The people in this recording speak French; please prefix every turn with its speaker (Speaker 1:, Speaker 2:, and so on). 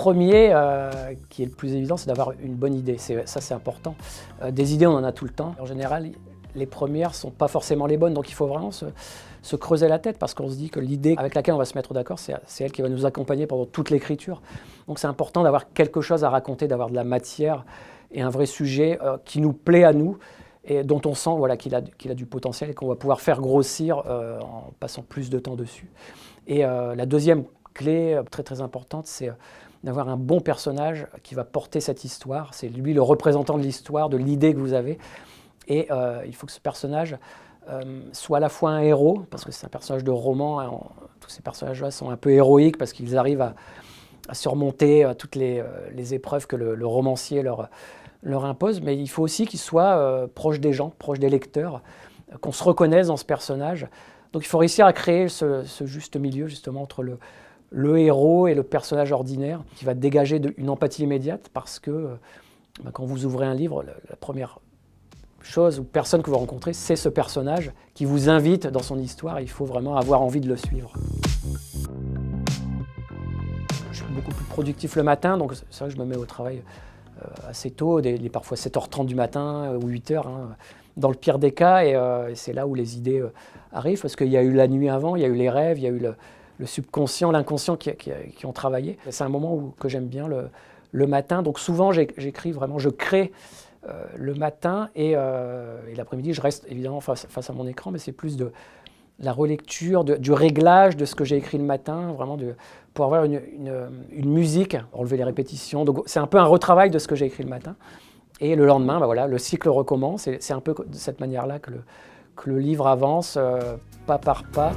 Speaker 1: premier, qui est le plus évident, c'est d'avoir une bonne idée. Ça, c'est important. Des idées, on en a tout le temps. En général, les premières ne sont pas forcément les bonnes, donc il faut vraiment se creuser la tête parce qu'on se dit que l'idée avec laquelle on va se mettre d'accord, c'est elle qui va nous accompagner pendant toute l'écriture. Donc c'est important d'avoir quelque chose à raconter, d'avoir de la matière et un vrai sujet qui nous plaît à nous et dont on sent voilà, qu'il a du potentiel et qu'on va pouvoir faire grossir en passant plus de temps dessus. Et la deuxième clé très très importante, c'est d'avoir un bon personnage qui va porter cette histoire. C'est lui le représentant de l'histoire, de l'idée que vous avez. Et il faut que ce personnage soit à la fois un héros, parce que c'est un personnage de roman, hein, tous ces personnages-là sont un peu héroïques parce qu'ils arrivent à surmonter toutes les épreuves que le romancier leur impose, mais il faut aussi qu'il soit proche des gens, proche des lecteurs, qu'on se reconnaisse dans ce personnage. Donc il faut réussir à créer ce juste milieu justement entre le héros et le personnage ordinaire qui va dégager une empathie immédiate parce que quand vous ouvrez un livre, la première chose ou personne que vous rencontrez, c'est ce personnage qui vous invite dans son histoire. Il faut vraiment avoir envie de le suivre. Je suis beaucoup plus productif le matin, donc c'est vrai que je me mets au travail assez tôt, parfois 7h30 du matin ou 8h, hein, dans le pire des cas, et c'est là où les idées arrivent, parce qu'il y a eu la nuit avant, il y a eu les rêves, il y a eu le subconscient, l'inconscient qui ont travaillé. C'est un moment que j'aime bien le matin, donc souvent j'écris vraiment, je crée le matin et l'après-midi, je reste évidemment face à mon écran, mais c'est plus de la relecture, du réglage de ce que j'ai écrit le matin, vraiment pour avoir une musique, enlever les répétitions. Donc c'est un peu un retravail de ce que j'ai écrit le matin. Et le lendemain, ben voilà, le cycle recommence. C'est un peu de cette manière-là que le livre avance, pas par pas.